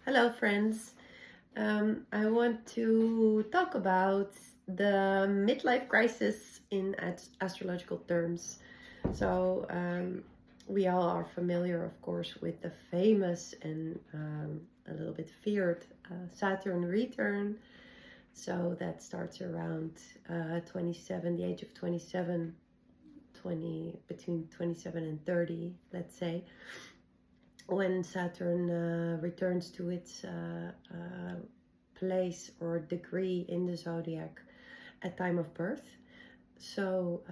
Hello, friends. I want to talk about the midlife crisis in astrological terms. So, we all are familiar, of course, with the famous and a little bit feared Saturn return. So, that starts around 27, the age of 27, between 27 and 30, let's say, when Saturn returns to its place or degree in the zodiac at time of birth. So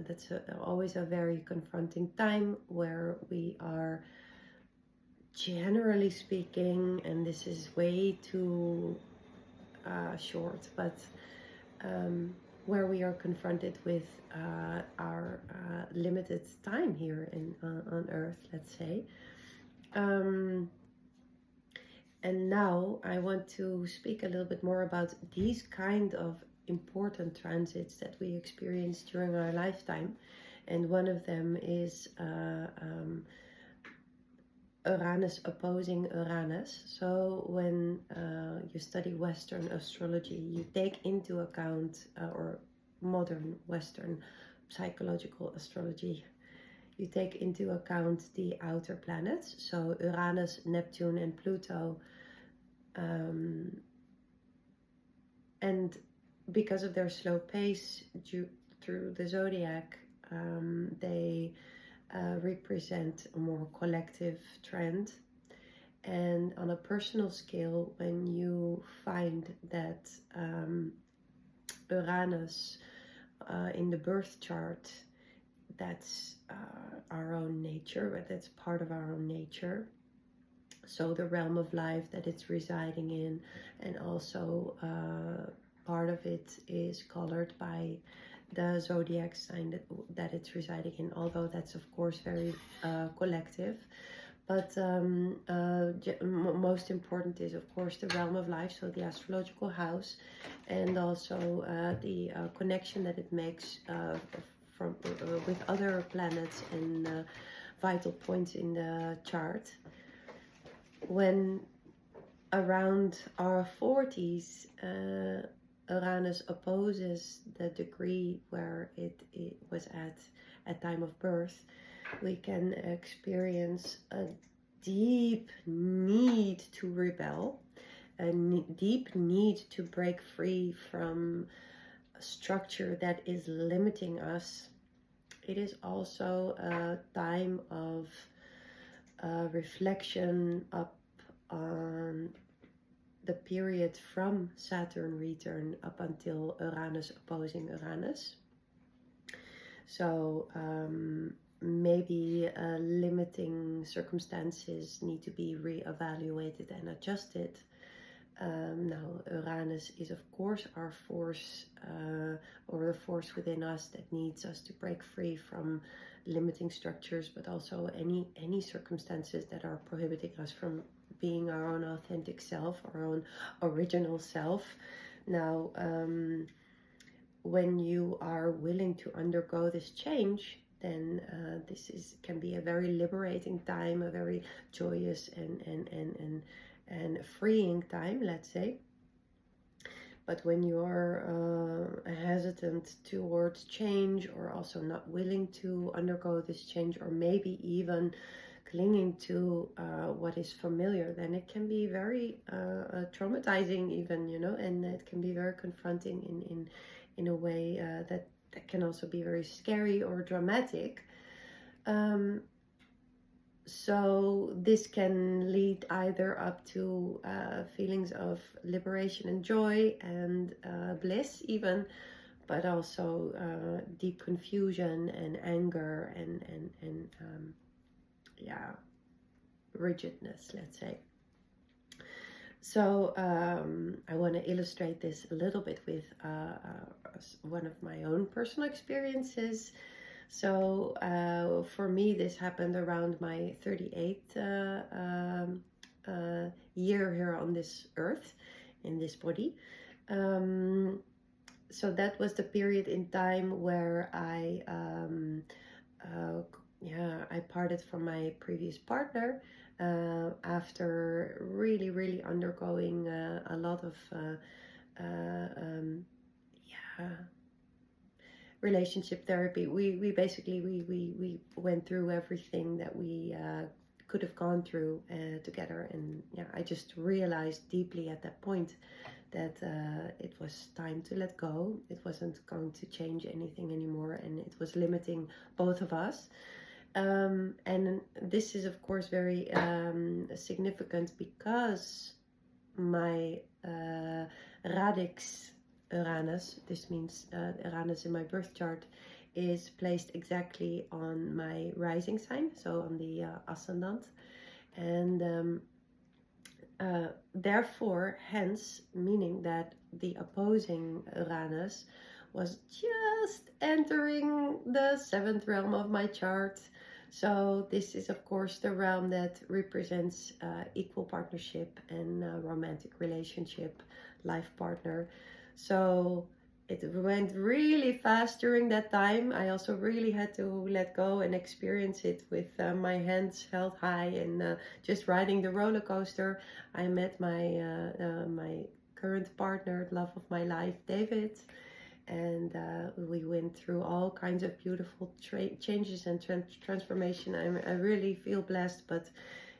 that's always a very confronting time where we are, generally speaking, and this is way too short, but where we are confronted with our limited time here on Earth, let's say. And now I want to speak a little bit more about these kind of important transits that we experience during our lifetime. And one of them is Uranus opposing Uranus. So when you study Western astrology, you take into account, or modern Western psychological astrology, you take into account the outer planets. So Uranus, Neptune, and Pluto. And because of their slow pace through the zodiac, they represent a more collective trend. And on a personal scale, when you find that Uranus in the birth chart, that's our own nature, but that's part of our own nature. So the realm of life that it's residing in, and also part of it is colored by the zodiac sign that it's residing in, although that's of course very collective. But most important is of course the realm of life, so the astrological house, and also the connection that it makes from with other planets and vital points in the chart. When around our 40s, Uranus opposes the degree where it was at time of birth, we can experience a deep need to rebel, a deep need to break free from a structure that is limiting us. It is also a time of reflection up on the period from Saturn return up until Uranus opposing Uranus. So maybe limiting circumstances need to be re-evaluated and adjusted. Now Uranus is of course our force, or the force within us that needs us to break free from limiting structures, but also any circumstances that are prohibiting us from being our own authentic self, our own original self. Now when you are willing to undergo this change, then this can be a very liberating time, a very joyous and freeing time, let's say. But when you're hesitant towards change, or also not willing to undergo this change, or maybe even clinging to what is familiar, then it can be very traumatizing even, and it can be very confronting in a way that can also be very scary or dramatic. So this can lead either up to feelings of liberation and joy and bliss even, but also deep confusion and anger and rigidness, let's say. So I want to illustrate this a little bit with one of my own personal experiences. So for me, this happened around my 38th year here on this earth, in this body. So that was the period in time where I yeah, I parted from my previous partner after really undergoing a lot of yeah, relationship therapy. We basically we went through everything that we could have gone through together, and yeah, I just realized deeply at that point that it was time to let go. It wasn't going to change anything anymore, and it was limiting both of us. And this is of course very significant because my Radix Uranus, this means Uranus in my birth chart, is placed exactly on my rising sign, so on the ascendant, and therefore, hence, meaning that the opposing Uranus was just entering the 7th realm of my chart. So this is of course the realm that represents equal partnership and romantic relationship, life partner. So it went really fast during that time. I also really had to let go and experience it with my hands held high and just riding the roller coaster. I met my current partner, love of my life, David, and we went through all kinds of beautiful changes and transformation. I really feel blessed, but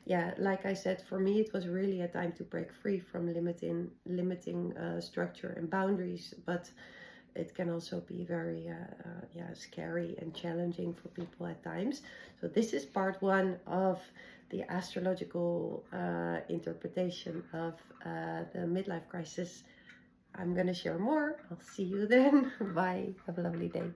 yeah, like I said, for me it was really a time to break free from limiting structure and boundaries, but it can also be very yeah, scary and challenging for people at times. So this is part 1 of the astrological interpretation of the midlife crisis. I'm going to share more. I'll see you then. Bye. Have a lovely day.